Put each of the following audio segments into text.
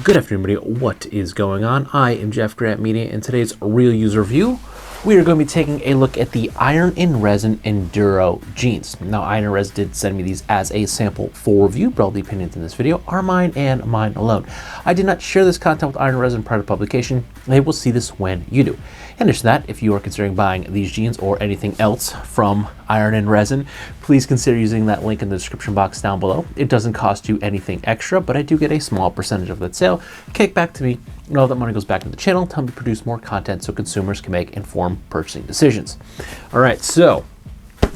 Good afternoon, everybody. What is going on? I am jeffgrantMEDIA. In today's real user review, we are going to be taking a look at the Iron and Resin Enduro jeans. Now, Iron and Resin did send me these as a sample for review, but all the opinions in this video are mine and mine alone. I did not share this content with Iron and Resin prior to publication. They will see this when you do. In addition to that, if you are considering buying these jeans or anything else from Iron and Resin, please consider using that link in the description box down below. It doesn't cost you anything extra, but I do get a small percentage of that sale kicked back to me, and all that money goes back to the channel to help me produce more content so consumers can make informed purchasing decisions. All right, so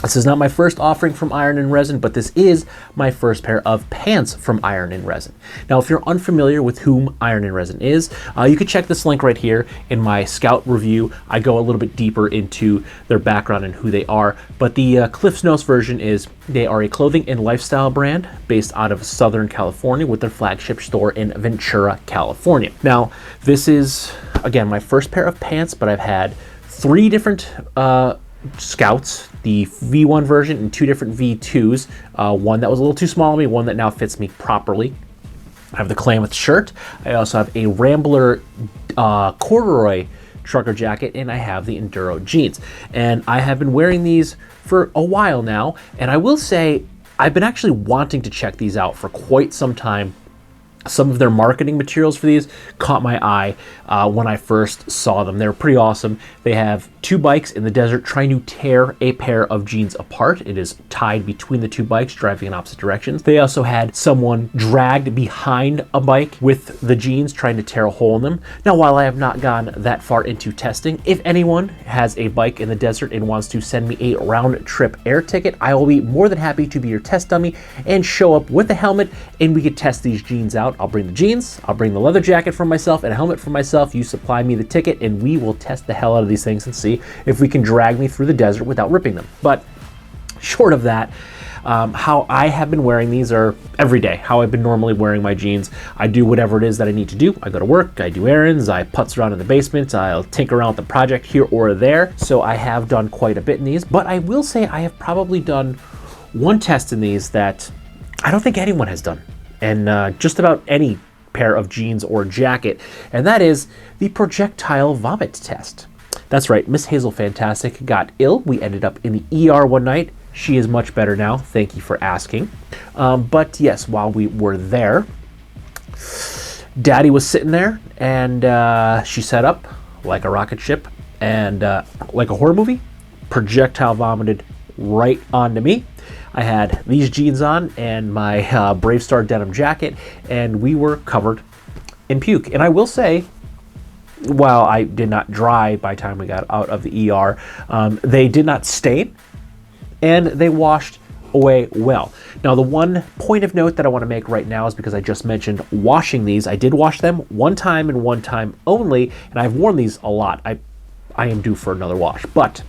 this is not my first offering from Iron and Resin, but this is my first pair of pants from Iron and Resin. Now, if you're unfamiliar with whom Iron and Resin is, you can check this link right here in my Scout review. I go a little bit deeper into their background and who they are, but the Cliff's Notes version is they are a clothing and lifestyle brand based out of Southern California with their flagship store in Ventura, California. Now, this is, again, my first pair of pants, but I've had three different Scouts, the V1 version and two different V2s, one that was a little too small on me, one that now fits me properly. I have the Klamath shirt. I also have a Rambler corduroy trucker jacket, and I have the Enduro jeans. And I have been wearing these for a while now, and I will say I've been actually wanting to check these out for quite some time. Some of their marketing materials for these caught my eye when I first saw them. They're pretty awesome. They have two bikes in the desert trying to tear a pair of jeans apart. It is tied between the two bikes, driving in opposite directions. They also had someone dragged behind a bike with the jeans trying to tear a hole in them. Now, while I have not gone that far into testing, if anyone has a bike in the desert and wants to send me a round trip air ticket, I will be more than happy to be your test dummy and show up with a helmet, and we could test these jeans out. I'll bring the jeans, I'll bring the leather jacket for myself and a helmet for myself. You supply me the ticket and we will test the hell out of these things and see if we can drag me through the desert without ripping them. But short of that, how I have been wearing these are every day, how I've been normally wearing my jeans. I do whatever it is that I need to do. I go to work, I do errands, I putz around in the basement, I'll tinker around with the project here or there. So I have done quite a bit in these, but I will say I have probably done one test in these that I don't think anyone has done. And just about any pair of jeans or jacket, and that is the projectile vomit test. That's right, Miss Hazel Fantastic got ill. We ended up in the ER one night. She is much better now. Thank you for asking. But yes, while we were there, Daddy was sitting there, and she set up like a rocket ship, and like a horror movie, projectile vomited right onto me. I had these jeans on and my Brave Star denim jacket, and we were covered in puke. And I will say, while I did not dry by the time we got out of the ER, they did not stain, and they washed away well. Now, the one point of note that I want to make right now is because I just mentioned washing these. I did wash them one time and one time only, and I've worn these a lot. I am due for another wash, but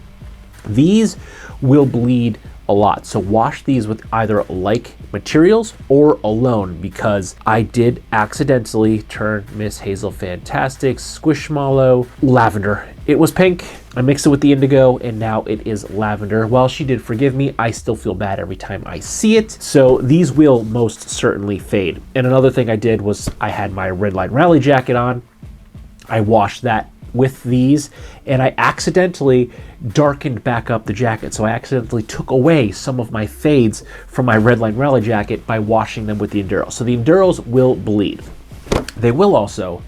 these will bleed a lot. So wash these with either like materials or alone, because I did accidentally turn Miss Hazel Fantastic Squishmallow lavender. It was pink. I mixed it with the indigo and now it is lavender. While she did forgive me, I still feel bad every time I see it. So these will most certainly fade. And another thing I did was I had my Red Line Rally jacket on. I washed that with these, and I accidentally darkened back up the jacket. So I accidentally took away some of my fades from my Red Line Rally jacket by washing them with the Enduro. So the Enduros will bleed. They will also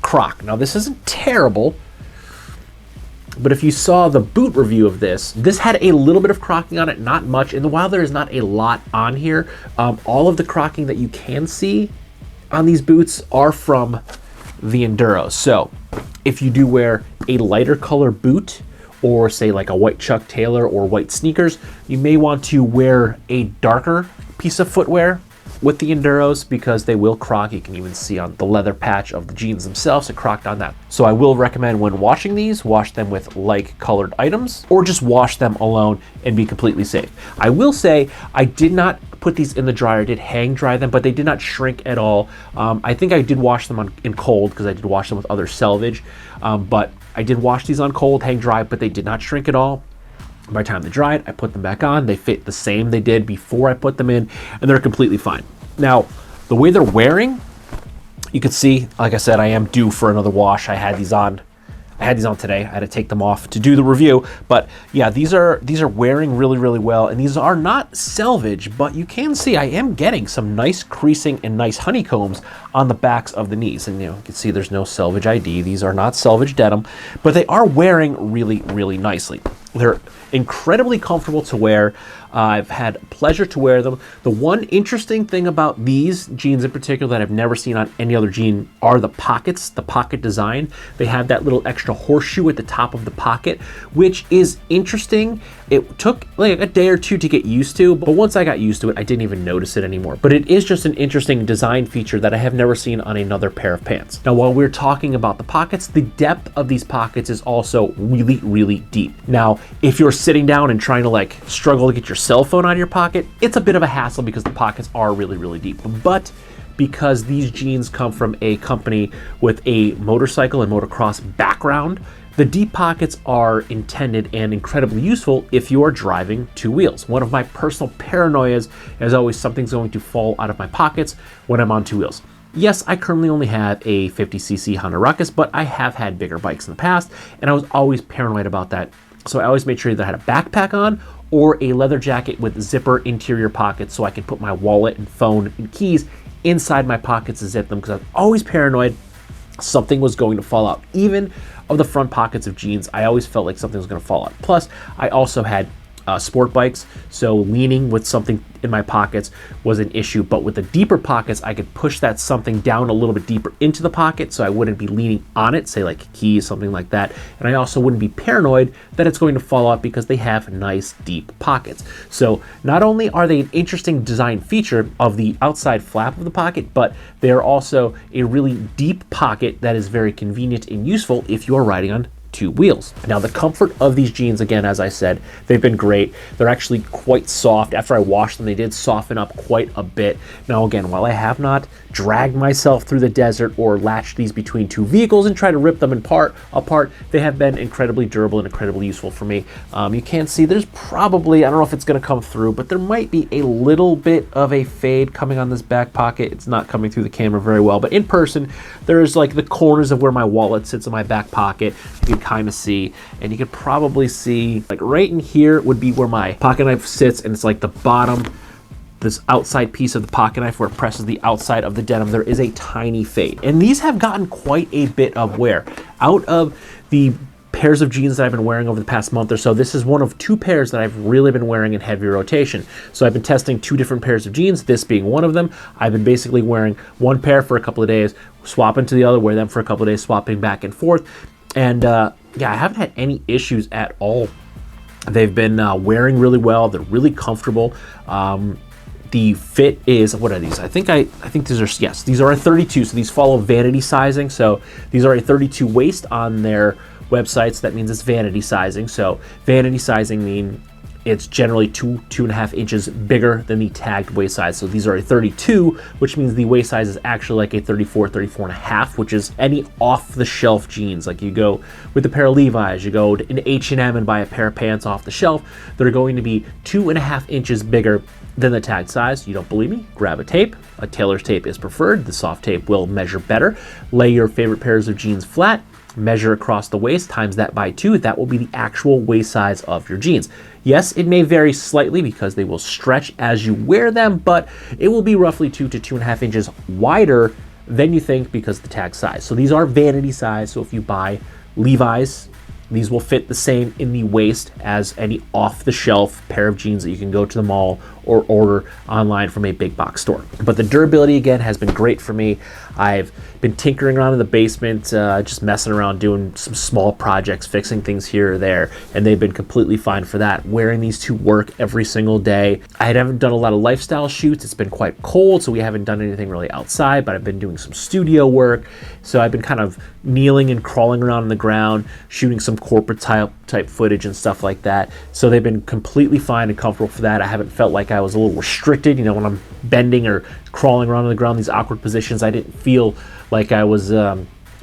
crock. Now, this isn't terrible, but if you saw the boot review of this had a little bit of crocking on it, not much. And while there is not a lot on here, all of the crocking that you can see on these boots are from the Enduro. So if you do wear a lighter color boot, or say like a white Chuck Taylor or white sneakers, you may want to wear a darker piece of footwear with the Enduros, because they will crock. You can even see on the leather patch of the jeans themselves, it crocked on that. So I will recommend when washing these, wash them with like colored items, or just wash them alone and be completely safe. I will say I did not put these in the dryer. I did hang dry them, but they did not shrink at all. I think I did wash them in cold, because I did wash them with other selvage, but I did wash these on cold, hang dry, but they did not shrink at all. By the time they dried, I put them back on. They fit the same they did before I put them in, and they're completely fine. Now, the way they're wearing, You can see, like I said, I am due for another wash. I had these on today. I had to take them off to do the review, but yeah, these are wearing really, really well, and these are not selvage, but you can see I am getting some nice creasing and nice honeycombs on the backs of the knees, and you can see there's no selvage ID. These are not selvage denim, but they are wearing really, really nicely. They're incredibly comfortable to wear. I've had pleasure to wear them. The one interesting thing about these jeans in particular that I've never seen on any other jean are the pockets, the pocket design. They have that little extra horseshoe at the top of the pocket, which is interesting. It took like a day or two to get used to, but once I got used to it, I didn't even notice it anymore. But it is just an interesting design feature that I have never seen on another pair of pants. Now, while we're talking about the pockets, the depth of these pockets is also really, really deep. Now, if you're sitting down and trying to like struggle to get your cell phone out of your pocket, it's a bit of a hassle because the pockets are really, really deep. But because these jeans come from a company with a motorcycle and motocross background, the deep pockets are intended and incredibly useful if you are driving two wheels. One of my personal paranoias is always something's going to fall out of my pockets when I'm on two wheels. Yes, I currently only have a 50cc Honda Ruckus, but I have had bigger bikes in the past, and I was always paranoid about that. So I always made sure that I had a backpack on or a leather jacket with zipper interior pockets so I could put my wallet and phone and keys inside my pockets to zip them, because I was always paranoid something was going to fall out. Even of the front pockets of jeans, I always felt like something was going to fall out. Plus, I also had sport bikes, so leaning with something in my pockets was an issue, but with the deeper pockets, I could push that something down a little bit deeper into the pocket so I wouldn't be leaning on it, say like keys, something like that, and I also wouldn't be paranoid that it's going to fall out because they have nice deep pockets. So not only are they an interesting design feature of the outside flap of the pocket, but they are also a really deep pocket that is very convenient and useful if you are riding on two wheels. Now, the comfort of these jeans, again, as I said, they've been great. They're actually quite soft. After I washed them, they did soften up quite a bit. Now, again, while I have not dragged myself through the desert or latched these between two vehicles and tried to rip them apart, they have been incredibly durable and incredibly useful for me. You can see there's probably, I don't know if it's going to come through, but there might be a little bit of a fade coming on this back pocket. It's not coming through the camera very well, but in person, there's like the corners of where my wallet sits in my back pocket. You can kind of see, and you could probably see like right in here would be where my pocket knife sits, and it's like the bottom, this outside piece of the pocket knife where it presses the outside of the denim. There is a tiny fade, and these have gotten quite a bit of wear out of the pairs of jeans that I've been wearing over the past month or so. This is one of two pairs that I've really been wearing in heavy rotation. So I've been testing two different pairs of jeans, this being one of them. I've been basically wearing one pair for a couple of days, swapping to the other, wear them for a couple of days, swapping back and forth. And yeah, I haven't had any issues at all. They've been wearing really well. They're really comfortable. The fit is, what are these? I think these are, yes, these are a 32. So these follow vanity sizing. So these are a 32 waist on their websites. That means it's vanity sizing. So vanity sizing means it's generally 2.5 inches bigger than the tagged waist size. So these are a 32, which means the waist size is actually like a 34, 34.5, which is any off-the-shelf jeans. Like you go with a pair of Levi's, you go to an H&M and buy a pair of pants off the shelf, they're going to be 2.5 inches bigger than the tagged size. You don't believe me? Grab a tape. A tailor's tape is preferred. The soft tape will measure better. Lay your favorite pairs of jeans flat, measure across the waist, times that by 2. That will be the actual waist size of your jeans. Yes, it may vary slightly because they will stretch as you wear them, but it will be roughly 2 to 2.5 inches wider than you think because of the tag size. So these are vanity size. So if you buy Levi's, these will fit the same in the waist as any off-the-shelf pair of jeans that you can go to the mall or order online from a big box store. But the durability, again, has been great for me. I've been tinkering around in the basement, just messing around, doing some small projects, fixing things here or there, and they've been completely fine for that. Wearing these to work every single day. I haven't done a lot of lifestyle shoots. It's been quite cold, so we haven't done anything really outside, but I've been doing some studio work. So I've been kind of kneeling and crawling around on the ground, shooting some corporate type footage and stuff like that. So they've been completely fine and comfortable for that. I haven't felt like I was a little restricted, when I'm bending or crawling around on the ground, these awkward positions. I didn't feel like I was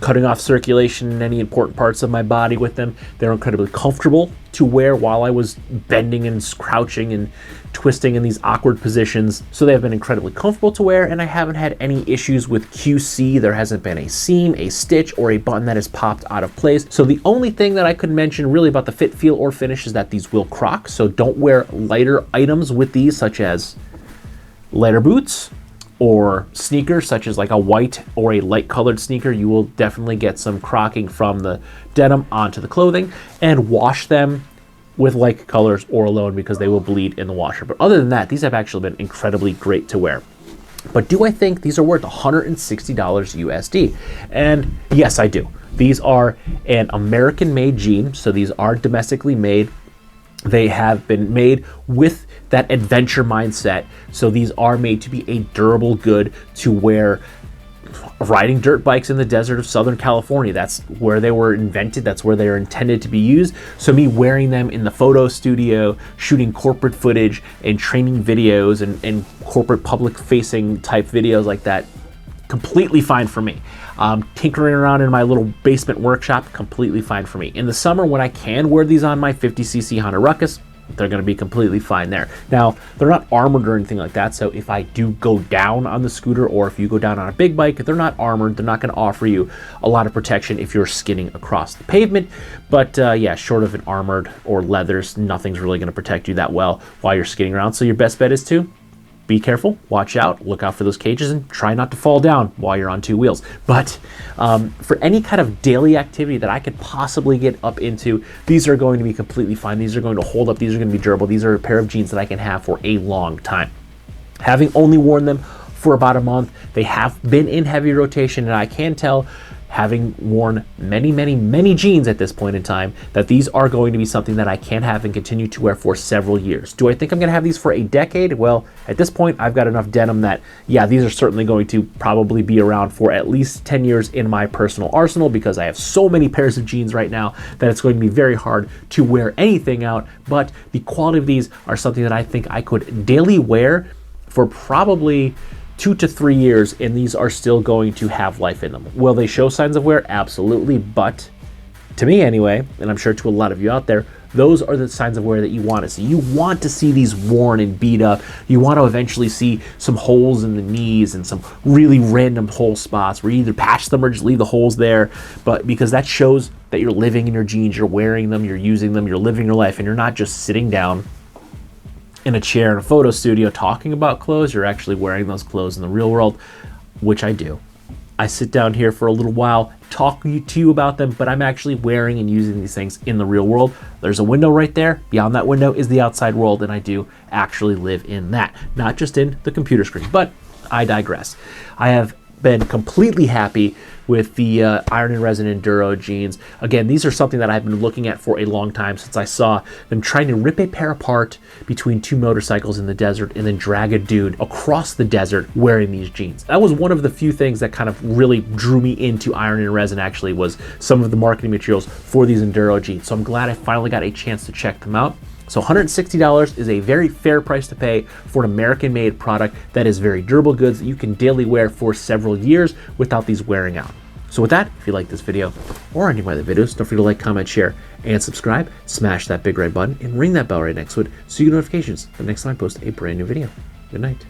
cutting off circulation in any important parts of my body with them. They're incredibly comfortable to wear while I was bending and crouching and twisting in these awkward positions. So they have been incredibly comfortable to wear, and I haven't had any issues with QC. There hasn't been a seam, a stitch, or a button that has popped out of place. So the only thing that I could mention really about the fit, feel, or finish is that these will crock. So don't wear lighter items with these, such as lighter boots or sneakers, such as like a white or a light colored sneaker. You will definitely get some crocking from the denim onto the clothing, and wash them with light colors or alone, because they will bleed in the washer. But other than that, these have actually been incredibly great to wear. But do I think these are worth $160 USD? And yes, I do. These are an American-made jean, so these are domestically made. They have been made with that adventure mindset. So these are made to be a durable good to wear riding dirt bikes in the desert of Southern California. That's where they were invented. That's where they're intended to be used. So me wearing them in the photo studio, shooting corporate footage and training videos and corporate public facing type videos like that, completely fine for me. Tinkering around in my little basement workshop, completely fine for me. In the summer, when I can wear these on my 50cc Honda Ruckus, they're going to be completely fine there. Now, they're not armored or anything like that, so if I do go down on the scooter, or if you go down on a big bike, they're not armored. They're not going to offer you a lot of protection if you're skidding across the pavement. But yeah, short of an armored or leathers, nothing's really going to protect you that well while you're skidding around. So your best bet is to be careful, watch out, look out for those cages, and try not to fall down while you're on two wheels. But for any kind of daily activity that I could possibly get up into, these are going to be completely fine. These are going to hold up. These are going to be durable. These are a pair of jeans that I can have for a long time. Having only worn them for about a month, they have been in heavy rotation, and I can tell, having worn many jeans at this point in time, that these are going to be something that I can have and continue to wear for several years. Do I think I'm going to have these for a decade? Well, at this point, I've got enough denim that, yeah, these are certainly going to probably be around for at least 10 years in my personal arsenal, because I have so many pairs of jeans right now that it's going to be very hard to wear anything out. But the quality of these are something that I think I could daily wear for probably 2 to 3 years, and these are still going to have life in them. Will they show signs of wear? Absolutely. But to me anyway, and I'm sure to a lot of you out there, those are the signs of wear that you want to see. You want to see these worn and beat up. You want to eventually see some holes in the knees and some really random hole spots where you either patch them or just leave the holes there. But because that shows that you're living in your jeans, you're wearing them, you're using them, you're living your life, and you're not just sitting down in a chair in a photo studio talking about clothes. You're actually wearing those clothes in the real world, which I do. I sit down here for a little while talking to you about them, but I'm actually wearing and using these things in the real world. There's a window right there. Beyond that window is the outside world, and I do actually live in that, not just in the computer screen. But I digress. I have been completely happy with the Iron and Resin Enduro jeans. Again, these are something that I've been looking at for a long time, since I saw them trying to rip a pair apart between two motorcycles in the desert and then drag a dude across the desert wearing these jeans. That was one of the few things that kind of really drew me into Iron and Resin, actually, was some of the marketing materials for these Enduro jeans. So I'm glad I finally got a chance to check them out. So $160 is a very fair price to pay for an American-made product that is very durable goods that you can daily wear for several years without these wearing out. So with that, if you like this video or any of my other videos, don't forget to like, comment, share, and subscribe. Smash that big red button and ring that bell right next to it so you get notifications the next time I post a brand new video. Good night.